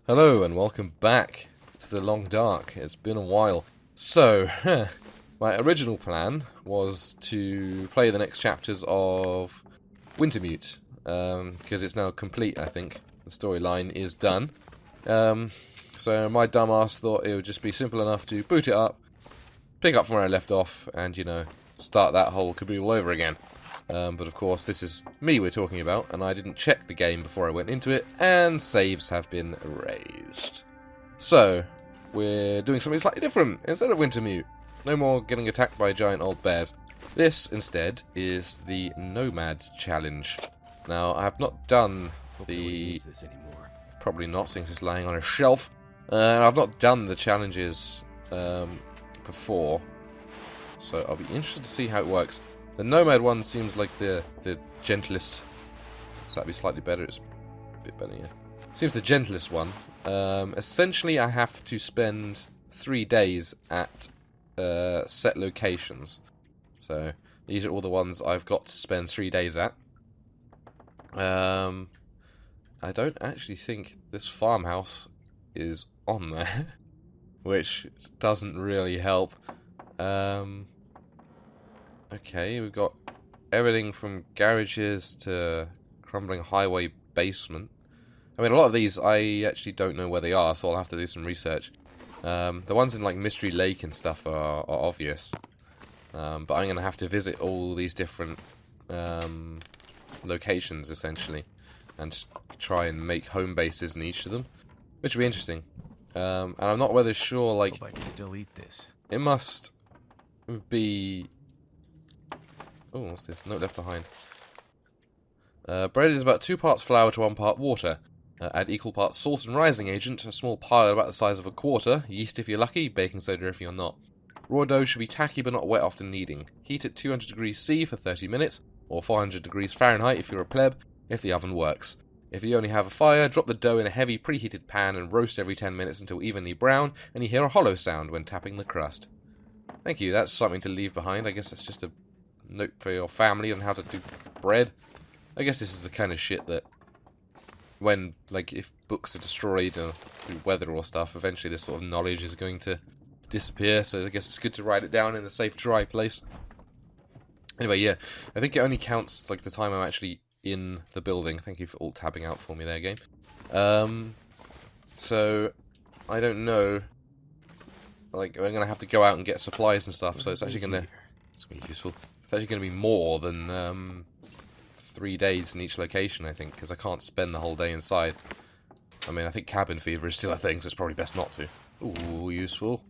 Hello and welcome back to the Long Dark. It's been a while. So, my original plan was to play the next chapters of Wintermute, because it's now complete, I think. The storyline is done. So my dumbass thought it would just be simple enough to boot it up, pick up from where I left off, and, start that whole caboodle over again. But of course, this is me we're talking about, and I didn't check the game before I went into it, and saves have been erased. So, we're doing something slightly different. Instead of Wintermute, no more getting attacked by giant old bears. This, instead, is the Nomad challenge. Now, I have not done the... Probably not, since it's lying on a shelf. I've not done the challenges before, so I'll be interested to see how it works. The Nomad one seems like the gentlest. So that'd be slightly better. It's a bit better, yeah. Seems the gentlest one. Essentially, I have to spend 3 days at set locations. So these are all the ones I've got to spend 3 days at. I don't actually think this farmhouse is on there, which doesn't really help. Okay, we've got everything from garages to crumbling highway basement. I mean, a lot of these I actually don't know where they are, so I'll have to do some research. The ones in like Mystery Lake and stuff are obvious, but I'm going to have to visit all these different locations essentially, and just try and make home bases in each of them, which will be interesting. And I'm not whether sure, like, hope I can still eat this. It must be... Oh, what's this? Note left behind. Bread is about 2 parts flour to 1 part water. Add equal parts salt and rising agent, a small pile about the size of a quarter, yeast if you're lucky, baking soda if you're not. Raw dough should be tacky but not wet after kneading. Heat at 200 degrees C for 30 minutes, or 400 degrees Fahrenheit if you're a pleb, if the oven works. If you only have a fire, drop the dough in a heavy preheated pan and roast every 10 minutes until evenly brown, and you hear a hollow sound when tapping the crust. Thank you, that's something to leave behind. I guess that's just a note for your family on how to do bread. I guess this is the kind of shit that when, like, if books are destroyed or through weather or stuff, eventually this sort of knowledge is going to disappear, so I guess it's good to write it down in a safe, dry place. Anyway, yeah, I think it only counts, like, the time I'm actually in the building. Thank you for alt-tabbing out for me there, game. So, I don't know. Like, I'm going to have to go out and get supplies and stuff, so it's actually going to... It's going to be useful. It's actually going to be more than 3 days in each location, I think, because I can't spend the whole day inside. I mean, I think cabin fever is still a thing, so it's probably best not to. Ooh, useful.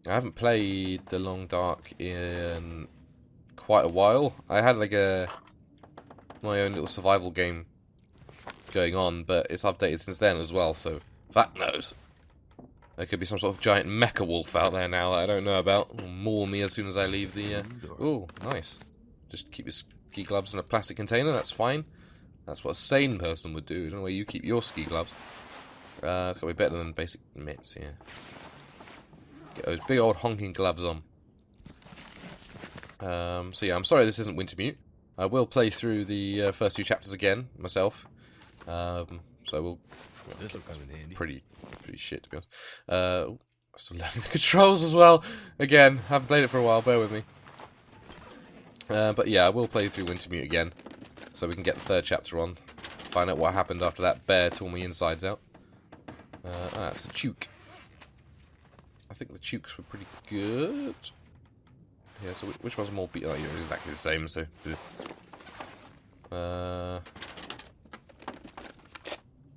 I haven't played The Long Dark in quite a while. I had, like, my own little survival game going on, but it's updated since then as well, so that knows. There could be some sort of giant MechaWolf out there now that I don't know about. It'll maul me as soon as I leave the... Ooh, nice. Just keep your ski gloves in a plastic container, that's fine. That's what a sane person would do. I don't know where you keep your ski gloves. It's got to be better than basic mitts, yeah. Get those big old honking gloves on. So yeah, I'm sorry this isn't Wintermute. I will play through the first 2 chapters again, myself. So we'll... This will come in handy. Pretty shit, to be honest. I'm still learning the controls as well. Again, haven't played it for a while, bear with me. But yeah, I will play through Wintermute again, so we can get the 3rd chapter on. Find out what happened after that bear tore my insides out. It's a Tuke. I think the Tukes were pretty good. Yeah, so which one's more beat? Oh, you're exactly the same, so...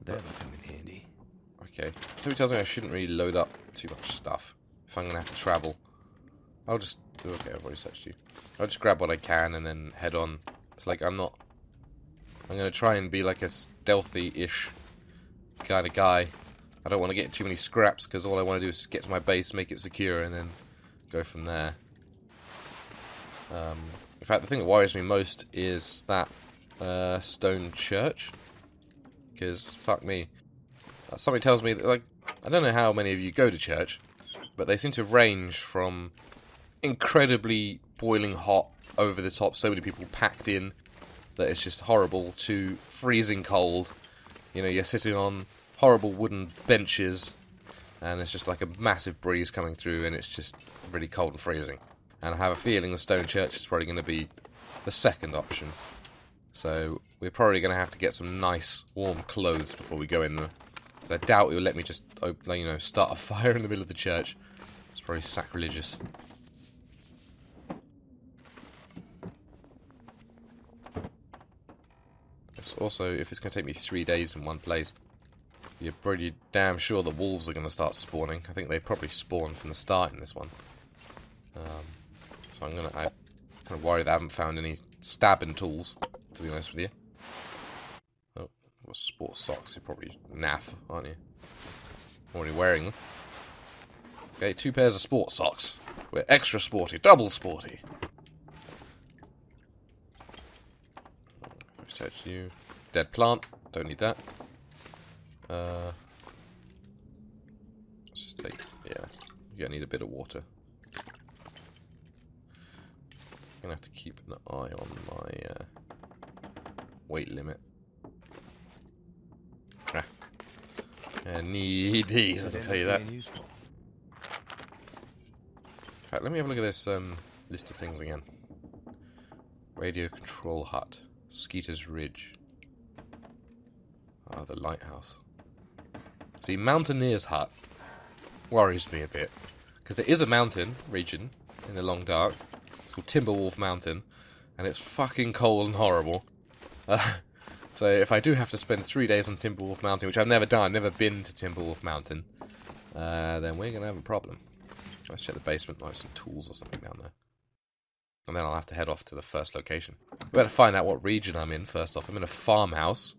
That'll come in handy. Okay, so it tells me I shouldn't really load up too much stuff if I'm going to have to travel. I'll just... Okay, I've already searched you. I'll just grab what I can and then head on. It's like I'm going to try and be like a stealthy-ish kind of guy. I don't want to get too many scraps because all I want to do is get to my base, make it secure, and then go from there. In fact, the thing that worries me most is that stone church. Because, fuck me. Something tells me that, like, I don't know how many of you go to church, but they seem to range from incredibly boiling hot, over the top, so many people packed in that it's just horrible, to freezing cold. You know, you're sitting on horrible wooden benches, and it's just like a massive breeze coming through, and it's just really cold and freezing. And I have a feeling the stone church is probably going to be the second option. So we're probably going to have to get some nice warm clothes before we go in there. Because I doubt it will let me just, start a fire in the middle of the church. It's probably sacrilegious. It's also, if it's going to take me 3 days in one place, you're pretty damn sure the wolves are going to start spawning. I think they probably spawn from the start in this one. So I'm kind of worried I haven't found any stabbing tools, to be honest with you. Oh, sports socks. You're probably naff, aren't you? Already wearing them. Okay, 2 pairs of sports socks. We're extra sporty, double sporty. Touch you. Dead plant. Don't need that. Let's just take. Yeah, you're gonna need a bit of water. I'm gonna have to keep an eye on my weight limit. I need these, I can tell you that. In fact, let me have a look at this list of things again. Radio control hut. Skeeter's Ridge. Ah, the lighthouse. See, Mountaineer's Hut worries me a bit. Because there is a mountain region in the Long Dark. It's called Timberwolf Mountain. And it's fucking cold and horrible. So if I do have to spend 3 days on Timberwolf Mountain, which I've never done, I've never been to Timberwolf Mountain, then we're going to have a problem. Let's check the basement, like some tools or something down there. And then I'll have to head off to the first location. We better find out what region I'm in first off. I'm in a farmhouse.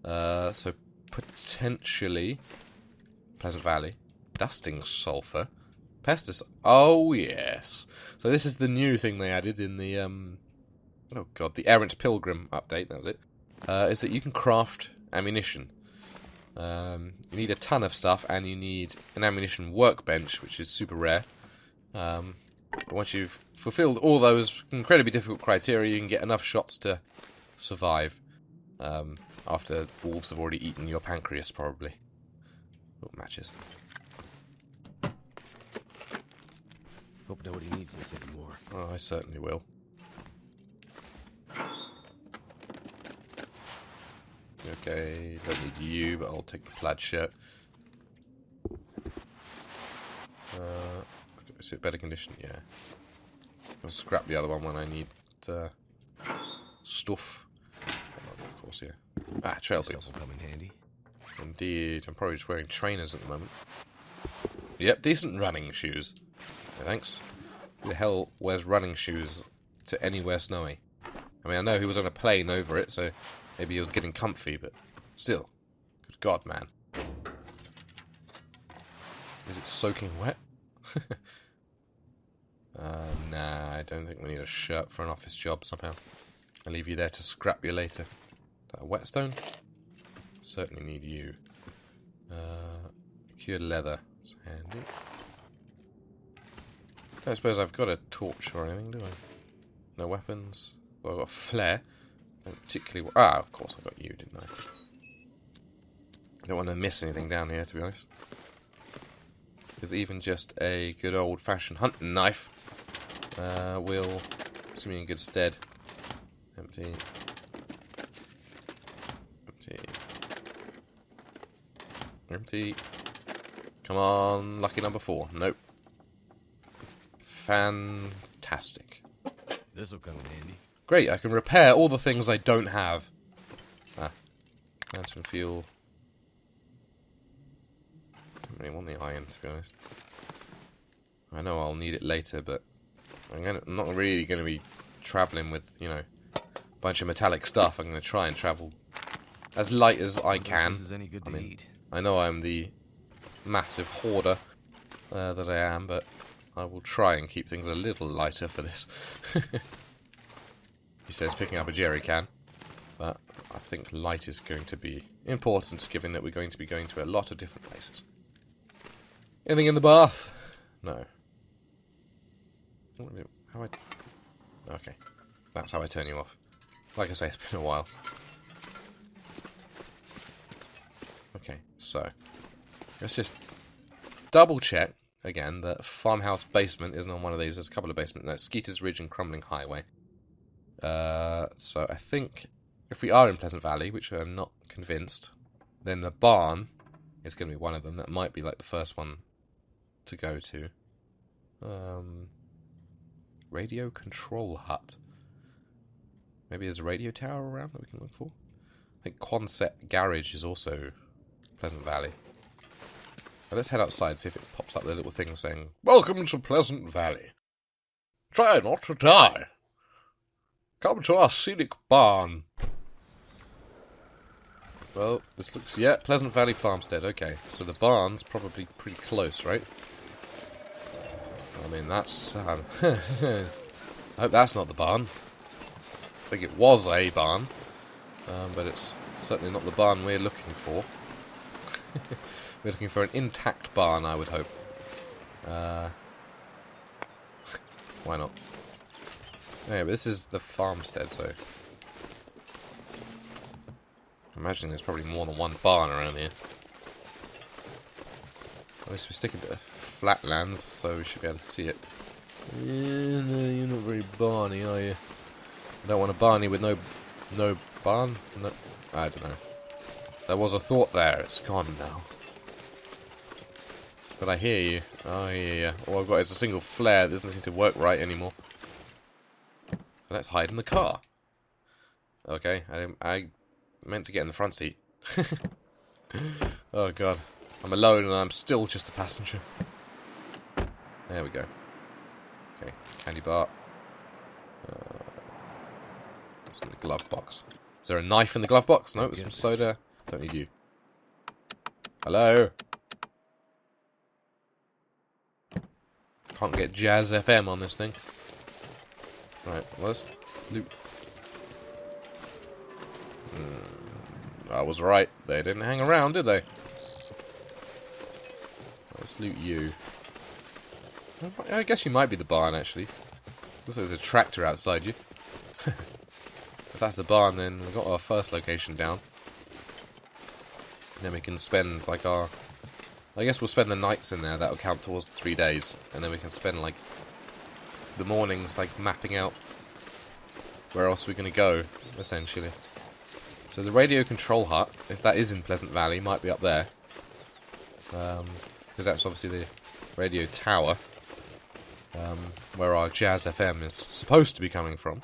So potentially Pleasant Valley. Dusting sulfur. Pesticide. Oh, yes. So this is the new thing they added in the, oh god, the Errant Pilgrim update, that was it. Is that you can craft ammunition. You need a ton of stuff, and you need an ammunition workbench, which is super rare. Once you've fulfilled all those incredibly difficult criteria, you can get enough shots to survive. After wolves have already eaten your pancreas, probably. Oh, matches. Hope nobody needs this anymore. Oh, I certainly will. Okay, don't need you, but I'll take the plaid shirt. Is it better condition? Yeah. I'll scrap the other one when I need stuff. Of course, yeah. Ah, trail tools. Will come in handy. Indeed. I'm probably just wearing trainers at the moment. Yep, decent running shoes. Okay, thanks. Who the hell wears running shoes to anywhere snowy? I mean, I know he was on a plane over it, so maybe he was getting comfy, but still. Good God, man. Is it soaking wet? Nah, I don't think we need a shirt for an office job somehow. I'll leave you there to scrap you later. Is that a whetstone? Certainly need you. Cured leather. It's handy. I don't suppose I've got a torch or anything, do I? No weapons. Well, I've got a flare. Don't particularly... of course I got you, didn't I? I don't want to miss anything down here, to be honest. Because even just a good old-fashioned hunting knife will see me in good stead. Empty. Empty. Empty. Come on, lucky number 4. Nope. Fantastic. This'll come in handy. Great, I can repair all the things I don't have. Lantern fuel. Don't really want the iron, to be honest. I know I'll need it later, but I'm not really going to be travelling with, a bunch of metallic stuff. I'm going to try and travel as light as I can. This is any good to eat. I know I'm the massive hoarder that I am, but I will try and keep things a little lighter for this. He says picking up a jerry can, but I think light is going to be important, given that we're going to be going to a lot of different places. Anything in the bath? No. How okay. That's how I turn you off. Like I say, it's been a while. Okay. So, let's just double check again that farmhouse basement isn't on one of these. There's a couple of basements. No, Skeeter's Ridge and Crumbling Highway. So I think if we are in Pleasant Valley, which I'm not convinced, then the barn is going to be one of them. That might be like the first one to go to. Radio control hut. Maybe there's a radio tower around that we can look for. I think Quonset Garage is also Pleasant Valley. But let's head outside, see if it pops up the little thing saying, "Welcome to Pleasant Valley. Try not to die. Come to our scenic barn." Well, this looks... Yeah, Pleasant Valley Farmstead. Okay, so the barn's probably pretty close, right? I mean, that's... I hope that's not the barn. I think it was a barn. But it's certainly not the barn we're looking for. We're looking for an intact barn, I would hope. Why not? Yeah, but this is the farmstead, so... I'm imagining there's probably more than one barn around here. At least we're sticking to flatlands, so we should be able to see it. Yeah, no, you're not very barny, are you? I don't want a barney with no barn? No, I don't know. There was a thought there, it's gone now. Did I hear you? Oh, yeah. All I've got is a single flare that doesn't seem to work right anymore. So let's hide in the car. Okay, I meant to get in the front seat. Oh, God. I'm alone and I'm still just a passenger. There we go. Okay, candy bar. What's in the glove box? Is there a knife in the glove box? No, there's some soda. Don't need you. Hello? Can't get Jazz FM on this thing. Right, let's loot. I was right. They didn't hang around, did they? Let's loot you. I guess you might be the barn, actually. Looks like there's a tractor outside you. If that's the barn, then we've got our first location down. Then we can spend, like, our... I guess we'll spend the nights in there. That'll count towards the 3 days. And then we can spend, like, the mornings, like, mapping out where else we're going to go, essentially. So the radio control hut, if that is in Pleasant Valley, might be up there. Because that's obviously the radio tower. Where our Jazz FM is supposed to be coming from.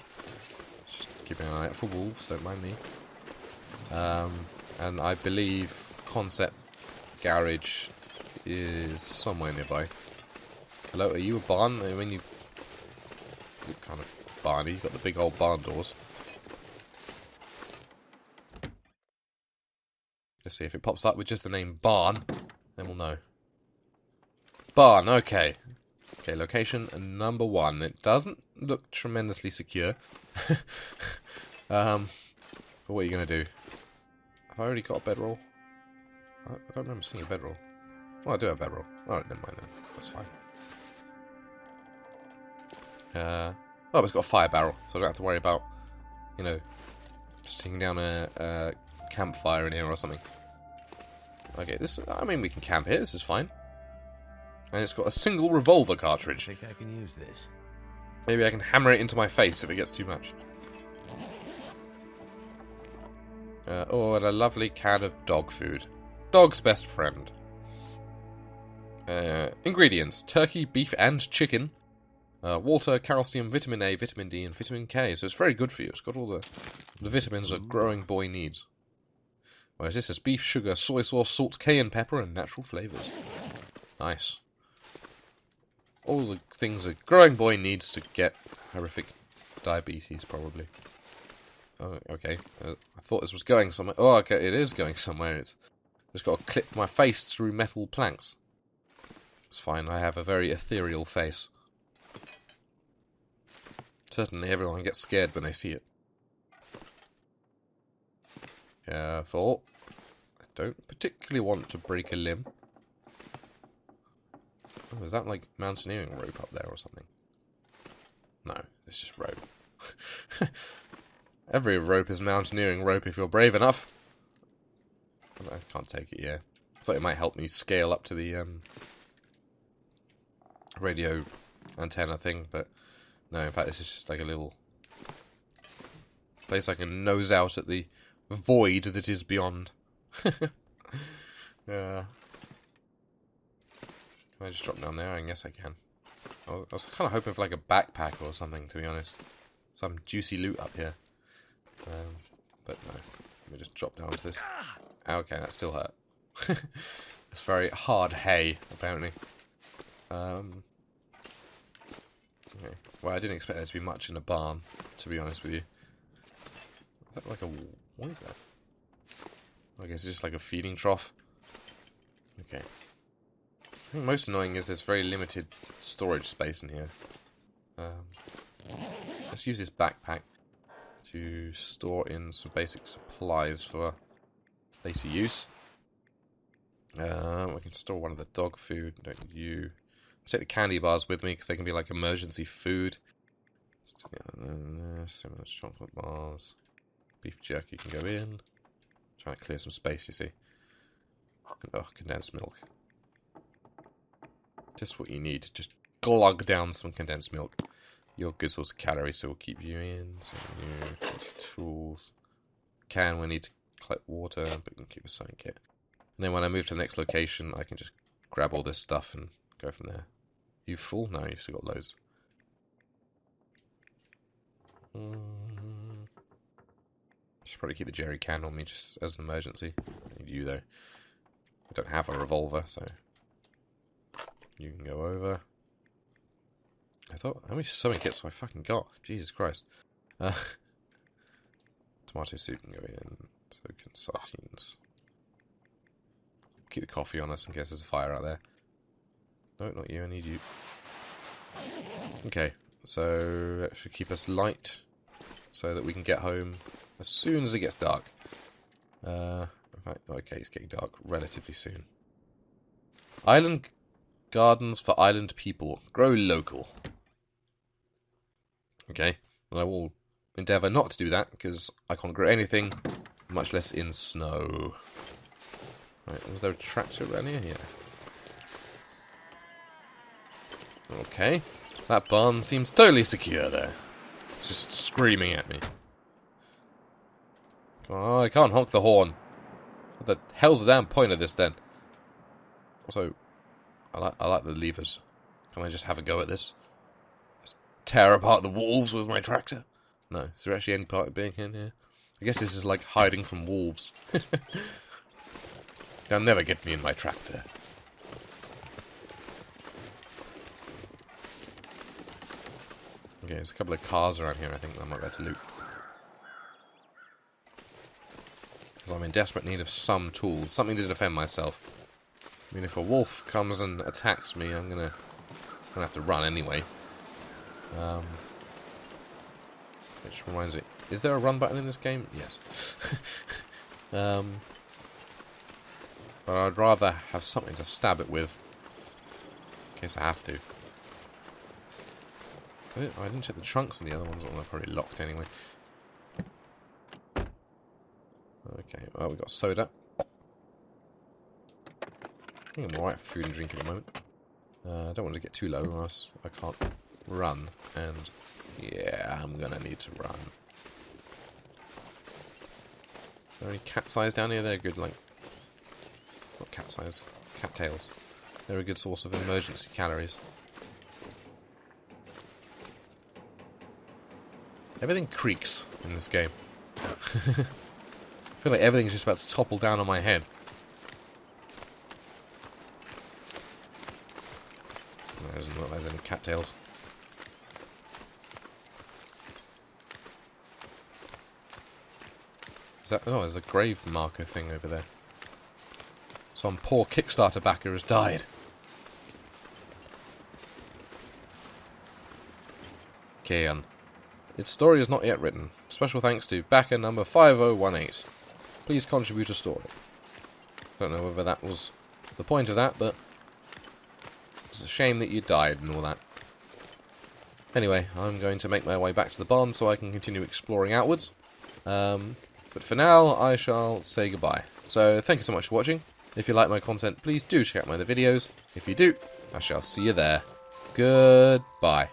Just keeping an eye out for wolves, don't mind me. And I believe Concept Garage is somewhere nearby. Hello, are you a barn? I mean, you look kind of barny. You've got the big old barn doors. Let's see if it pops up with just the name barn. Then we'll know. Barn, okay. Okay, location number 1. It doesn't look tremendously secure. But what are you going to do? Have I already got a bedroll? I don't remember seeing a bedroll. Oh, I do have a bedroll. Alright, never mind then. That's fine. Oh, it's got a fire barrel, so I don't have to worry about, you know, just taking down a campfire in here or something. Okay, this... I mean, we can camp here. This is fine. And it's got a single revolver cartridge. I think I can use this. Maybe I can hammer it into my face if it gets too much. Oh, and a lovely can of dog food. Dog's best friend. Ingredients. Turkey, beef, and chicken. Water, calcium, vitamin A, vitamin D, and vitamin K. So it's very good for you. It's got all the vitamins a growing boy needs. Whereas this is beef, sugar, soy sauce, salt, cayenne pepper, and natural flavours. Nice. All the things a growing boy needs to get horrific diabetes, probably. Oh, okay. I thought this was going somewhere. Oh, okay, it is going somewhere. It's just got to clip my face through metal planks. It's fine, I have a very ethereal face. Certainly everyone gets scared when they see it. Careful. I don't particularly want to break a limb. Oh, is that like mountaineering rope up there or something? No, it's just rope. Every rope is mountaineering rope if you're brave enough. I can't take it, yeah. Thought it might help me scale up to the radio antenna thing, but no, in fact this is just like a little place I can nose out at the void that is beyond. Yeah. Can I just drop down there? I guess I can. I was kind of hoping for like a backpack or something, to be honest. Some juicy loot up here. But no. Let me just drop down to this. Okay, that still hurt. It's very hard hay, apparently. Okay. Well, I didn't expect there to be much in a barn, to be honest with you. Is that like a... What is that? I guess it's just like a feeding trough. Okay. I think most annoying is there's very limited storage space in here. Let's use this backpack to store in some basic supplies for later use. We can store one of the dog food. Don't you? Take the candy bars with me because they can be like emergency food. Similar chocolate bars. Beef jerky can go in. Trying to clear some space, you see. And, oh, condensed milk. Just what you need. Just glug down some condensed milk. Your good source of calories, so we'll keep you in. So new tools. We need to collect water, but we can keep a sewing kit. And then when I move to the next location, I can just grab all this stuff and go from there. You full? No, you've still got loads. Should probably keep the jerry can on me just as an emergency. I need you though. I don't have a revolver, so you can go over. I thought, how many sewing kits have I fucking got? Jesus Christ. Tomato soup can go in. So can sardines. Keep the coffee on us in case there's a fire out there. No, not you, I need you. Okay, so that should keep us light so that we can get home as soon as it gets dark. Right, okay, it's getting dark relatively soon. Island gardens for island people. Grow local. Okay, well I will endeavour not to do that because I can't grow anything, much less in snow. Right, was there a tractor around here? Yeah. Okay, that barn seems totally secure there. It's just screaming at me. Oh, I can't honk the horn. What the hell's the damn point of this then? Also, I like the levers. Can I just have a go at this? Just tear apart the wolves with my tractor? No, is there actually any part of being in here? I guess this is like hiding from wolves. They'll never get me in my tractor. Okay, there's a couple of cars around here I think I might be able to loot. Because I'm in desperate need of some tools, something to defend myself. I mean, if a wolf comes and attacks me, I'm gonna have to run anyway. Which reminds me, is there a run button in this game? Yes. But I'd rather have something to stab it with, in case I have to. I didn't check the trunks on the other ones, well, they're probably locked anyway. Okay, well, we got soda. I think I'm alright for food and drink at the moment. I don't want to get too low, or else I can't run. And yeah, I'm gonna need to run. Are there any cat's eyes down here? They're good, like... Not cat's eyes, cattails. They're a good source of emergency calories. Everything creaks in this game. I feel like everything's just about to topple down on my head. There doesn't look like there's any cattails. Is that... Oh, there's a grave marker thing over there. Some poor Kickstarter backer has died. Kian. Its story is not yet written. Special thanks to backer number 5018. Please contribute a story. Don't know whether that was the point of that, but it's a shame that you died and all that. Anyway, I'm going to make my way back to the barn so I can continue exploring outwards. But for now, I shall say goodbye. So, thank you so much for watching. If you like my content, please do check out my other videos. If you do, I shall see you there. Goodbye.